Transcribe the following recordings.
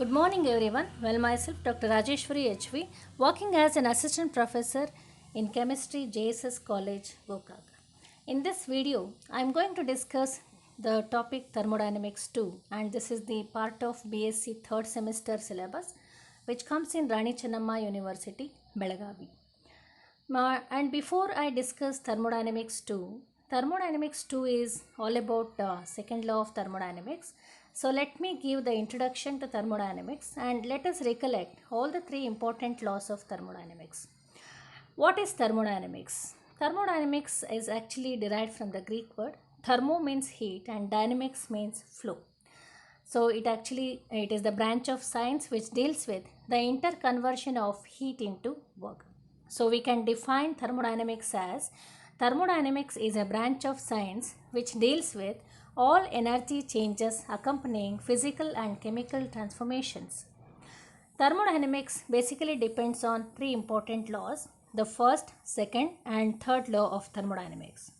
Good morning, everyone. Well, myself, Dr. Rajeshwari HV, working as an assistant professor in chemistry, JSS College, Gokak. In this video, I am going to discuss the topic thermodynamics 2, and this is the part of BSc third semester syllabus, which comes in Rani Chennamma University, Belagavi. And before I discuss thermodynamics 2 is all about second law of thermodynamics. So let me give the introduction to thermodynamics and let us recollect all the three important laws of thermodynamics. What is thermodynamics? Thermodynamics is actually derived from the Greek word. Thermo means heat and dynamics means flow. So it is the branch of science which deals with the interconversion of heat into work. So we can define thermodynamics as thermodynamics is a branch of science which deals with all energy changes accompanying physical and chemical transformations. Thermodynamics basically depends on three important laws, the first, second and third law of thermodynamics.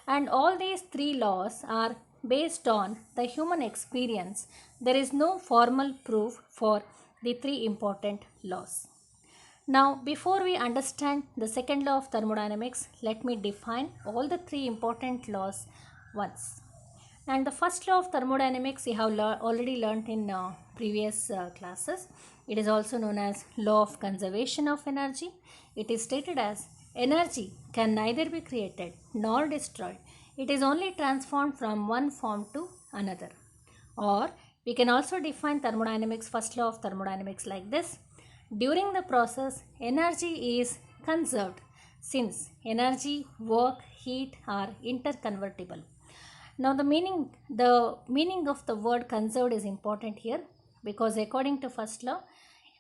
And all these three laws are based on the human experience. There is no formal proof for the three important laws. Now, before we understand the second law of thermodynamics, let me define all the three important laws once. And the first law of thermodynamics we have already learnt in previous classes. It is also known as law of conservation of energy. It is stated as energy can neither be created nor destroyed. It is only transformed from one form to another. Or we can also define thermodynamics, first law of thermodynamics like this. During the process, energy is conserved since energy, work, heat are interconvertible. Now the meaning of the word conserved is important here because according to first law,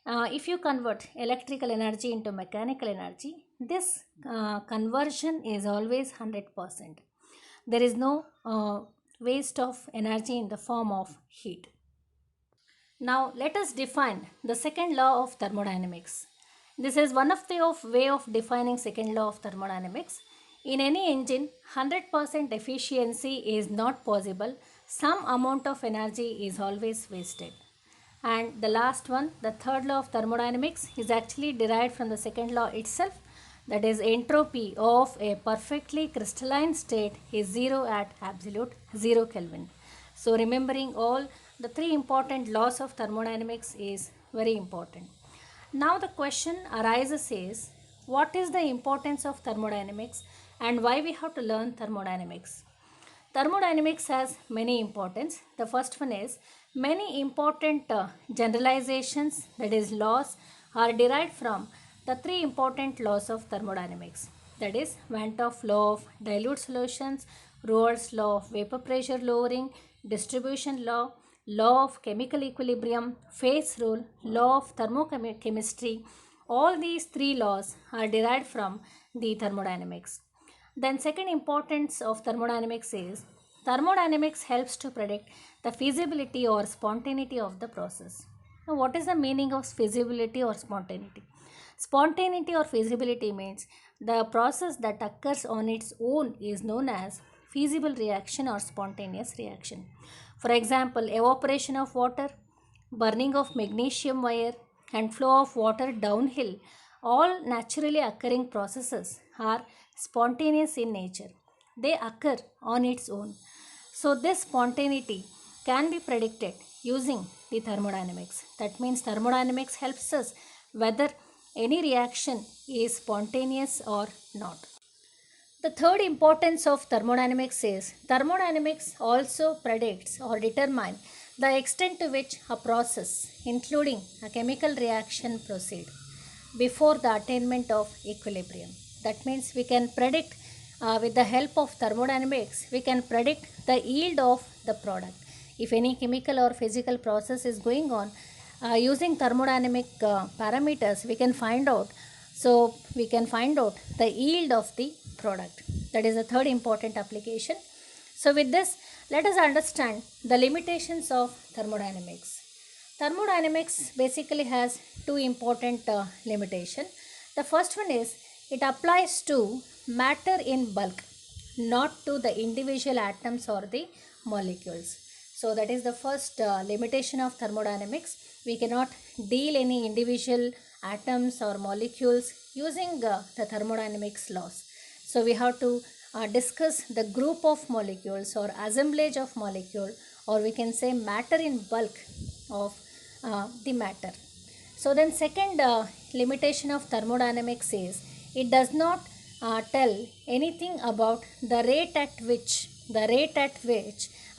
if you convert electrical energy into mechanical energy, this conversion is always 100%. There is no waste of energy in the form of heat. Now let us define the second law of thermodynamics. This is one of the way of defining second law of thermodynamics. In any engine, 100% efficiency is not possible. Some amount of energy is always wasted. And the last one, the third law of thermodynamics, is actually derived from the second law itself. That is, entropy of a perfectly crystalline state is zero at absolute 0 Kelvin. So remembering all the three important laws of thermodynamics is very important. Now the question arises is, what is the importance of thermodynamics and why we have to learn thermodynamics? Thermodynamics has many importance. The first one is many important generalizations, that is laws, are derived from the three important laws of thermodynamics. That is Van 't Hoff law of dilute solutions, Raoult's law of vapor pressure lowering, distribution law, law of chemical equilibrium, phase rule, law of thermochemistry. All these three laws are derived from the thermodynamics. Then second importance of thermodynamics is thermodynamics helps to predict the feasibility or spontaneity of the process. Now what is the meaning of feasibility or spontaneity? Spontaneity or feasibility means the process that occurs on its own is known as feasible reaction or spontaneous reaction. For example, evaporation of water, burning of magnesium wire and flow of water downhill, all naturally occurring processes are spontaneous in nature. They occur on its own. So this spontaneity can be predicted using the thermodynamics. That means thermodynamics helps us whether any reaction is spontaneous or not. The third importance of thermodynamics is thermodynamics also predicts or determines the extent to which a process, including a chemical reaction, proceed before the attainment of equilibrium. That means we can predict with the help of thermodynamics, we can predict the yield of the product. If any chemical or physical process is going on, using thermodynamic parameters, we can find out. So we can find out the yield of the product. That is the third important application. So with this, let us understand the limitations of thermodynamics. Thermodynamics basically has two important limitations. The first one is it applies to matter in bulk, not to the individual atoms or the molecules. So that is the first limitation of thermodynamics. We cannot deal any individual atoms or molecules using the thermodynamics laws. So we have to discuss the group of molecules or assemblage of molecule, or we can say matter in bulk of the matter. So then second limitation of thermodynamics is it does not tell anything about the rate at which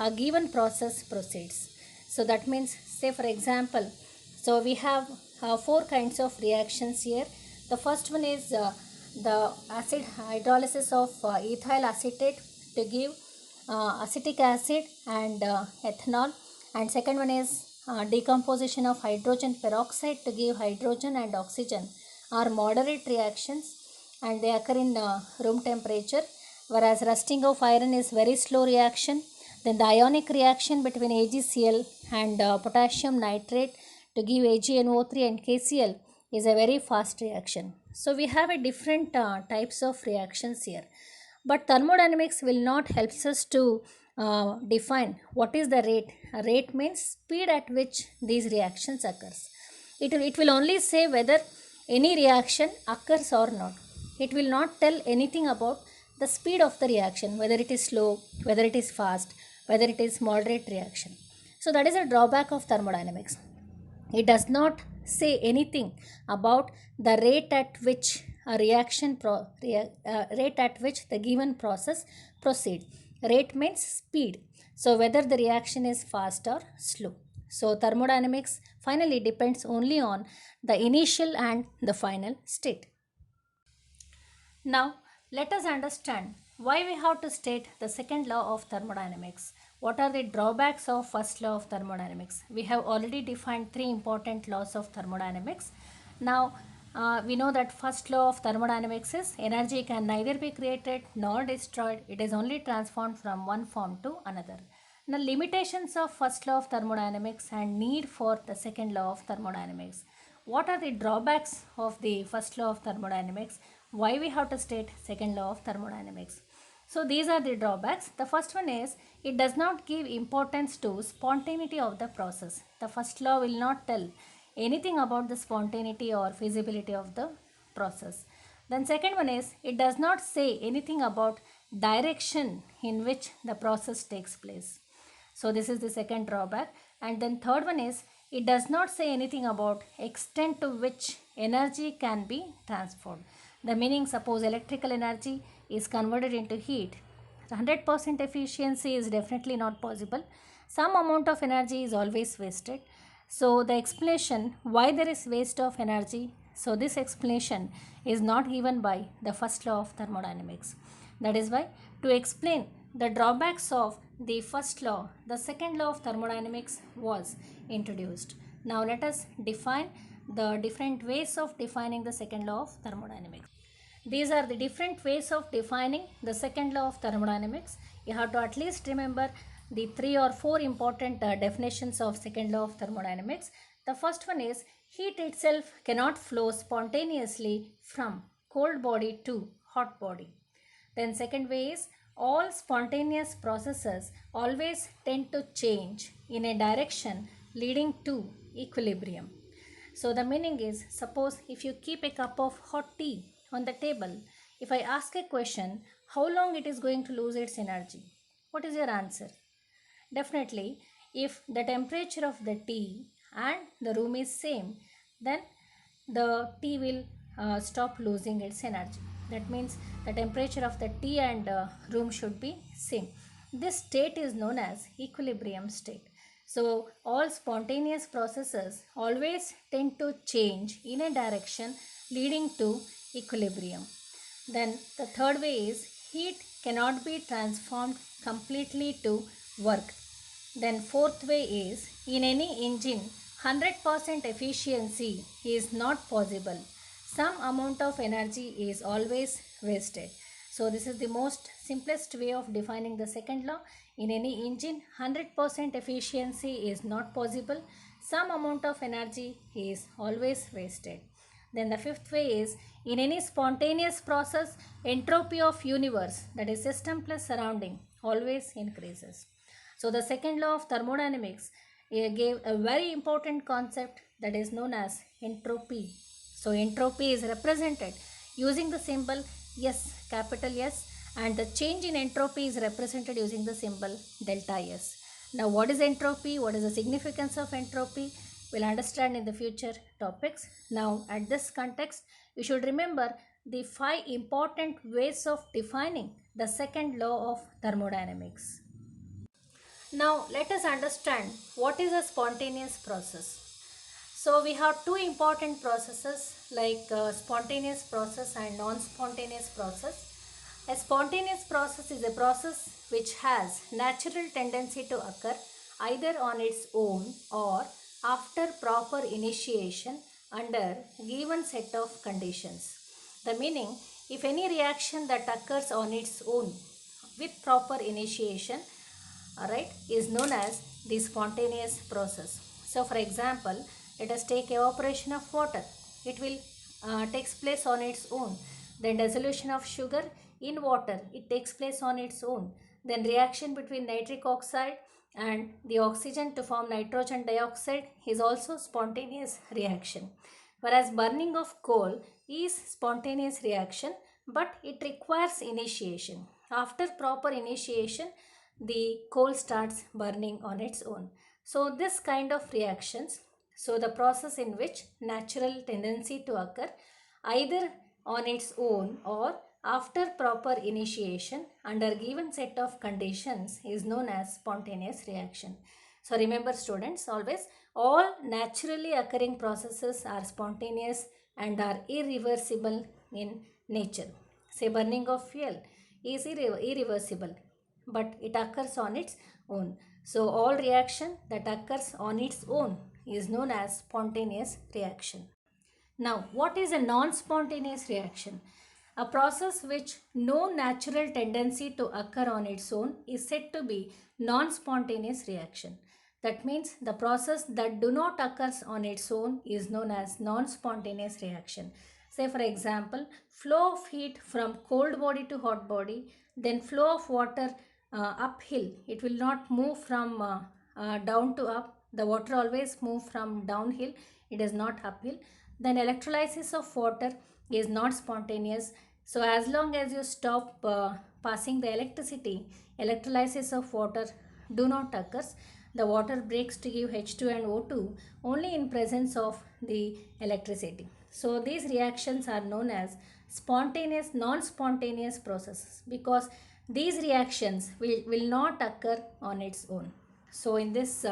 a given process proceeds. So that means, say for example, so we have four kinds of reactions here. The first one is the acid hydrolysis of ethyl acetate to give acetic acid and ethanol, and second one is decomposition of hydrogen peroxide to give hydrogen and oxygen are moderate reactions and they occur in room temperature, whereas rusting of iron is very slow reaction. Then the ionic reaction between AgCl and potassium nitrate to give AgNO3 and KCl is a very fast reaction. So we have a different types of reactions here. But thermodynamics will not help us to define what is the rate. A rate means speed at which these reactions occurs. It will only say whether any reaction occurs or not. It will not tell anything about the speed of the reaction, whether it is slow, whether it is fast, whether it is moderate reaction. So that is a drawback of thermodynamics. It does not say anything about the rate at which rate at which the given process proceed. Rate means speed. So whether the reaction is fast or slow. So thermodynamics finally depends only on the initial and the final state. Now, let us understand why we have to state the second law of thermodynamics. What are the drawbacks of first law of thermodynamics? We have already defined three important laws of thermodynamics. Now, we know that first law of thermodynamics is energy can neither be created nor destroyed. It is only transformed from one form to another. Now, limitations of first law of thermodynamics and need for the second law of thermodynamics. What are the drawbacks of the first law of thermodynamics? Why we have to state second law of thermodynamics? So these are the drawbacks. The first one is it does not give importance to spontaneity of the process. The first law will not tell anything about the spontaneity or feasibility of the process. Then second one is it does not say anything about direction in which the process takes place. So this is the second drawback. And then third one is it does not say anything about extent to which energy can be transformed. The meaning, suppose electrical energy is converted into heat. 100% efficiency is definitely not possible. Some amount of energy is always wasted. So the explanation why there is waste of energy, so this explanation is not given by the first law of thermodynamics. That is why to explain the drawbacks of the first law, the second law of thermodynamics was introduced. Now let us define the different ways of defining the second law of thermodynamics. These are the different ways of defining the second law of thermodynamics. You have to at least remember the three or four important definitions of second law of thermodynamics. The first one is heat itself cannot flow spontaneously from cold body to hot body. Then second way is all spontaneous processes always tend to change in a direction leading to equilibrium. So the meaning is, suppose if you keep a cup of hot tea on the table, if I ask a question, how long it is going to lose its energy? What is your answer? Definitely, if the temperature of the tea and the room is same, then the tea will stop losing its energy. That means the temperature of the tea and room should be same. This state is known as equilibrium state. So all spontaneous processes always tend to change in a direction leading to equilibrium. Then the third way is heat cannot be transformed completely to work. Then fourth way is in any engine 100% efficiency is not possible. Some amount of energy is always wasted. So this is the most simplest way of defining the second law. In any engine 100% efficiency is not possible. Some amount of energy is always wasted. Then the fifth way is in any spontaneous process entropy of universe, that is system plus surrounding, always increases. So the second law of thermodynamics gave a very important concept that is known as entropy. So entropy is represented using the symbol S, capital S, and the change in entropy is represented using the symbol delta S. Now what is entropy? What is the significance of entropy? We'll understand in the future topics. Now at this context, you should remember the 5 important ways of defining the second law of thermodynamics. Now let us understand what is a spontaneous process. So we have two important processes like spontaneous process and non-spontaneous process. A spontaneous process is a process which has natural tendency to occur either on its own or after proper initiation under given set of conditions. The meaning, if any reaction that occurs on its own with proper initiation, alright, is known as the spontaneous process. So for example, let us take evaporation of water. It will takes place on its own. Then dissolution of sugar in water, it takes place on its own. Then reaction between nitric oxide and the oxygen to form nitrogen dioxide is also spontaneous reaction. Whereas burning of coal is spontaneous reaction, but it requires initiation. After proper initiation, the coal starts burning on its own. So this kind of reactions, so the process in which natural tendency to occur either on its own or after proper initiation under given set of conditions is known as spontaneous reaction. So remember students, always all naturally occurring processes are spontaneous and are irreversible in nature. Say burning of fuel is irreversible, but it occurs on its own. So all reaction that occurs on its own is known as spontaneous reaction. Now, what is a non-spontaneous reaction? A process which no natural tendency to occur on its own is said to be non-spontaneous reaction. That means the process that do not occur on its own is known as non-spontaneous reaction. Say for example, flow of heat from cold body to hot body, then flow of water uphill. It will not move from down to up. The water always move from downhill. It is not uphill. Then electrolysis of water is not spontaneous. So as long as you stop passing the electricity, electrolysis of water do not occur. The water breaks to give H2 and O2 only in presence of the electricity. So these reactions are known as spontaneous, non-spontaneous processes because these reactions will not occur on its own. So in this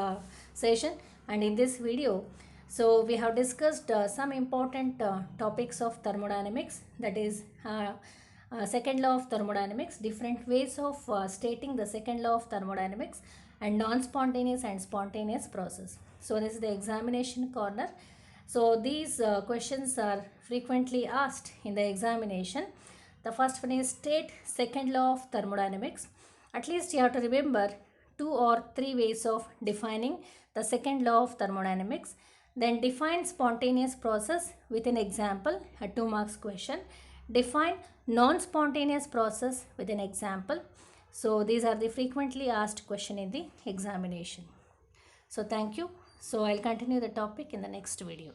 session and in this video, so we have discussed some important topics of thermodynamics, that is second law of thermodynamics, different ways of stating the second law of thermodynamics, and non-spontaneous and spontaneous process. So this is the examination corner. So these questions are frequently asked in the examination. The first one is state second law of thermodynamics. At least you have to remember 2 or 3 ways of defining the second law of thermodynamics. Then define spontaneous process with an example, a 2 marks question. Define non-spontaneous process with an example. So these are the frequently asked question in the examination. So thank you. So I'll continue the topic in the next video.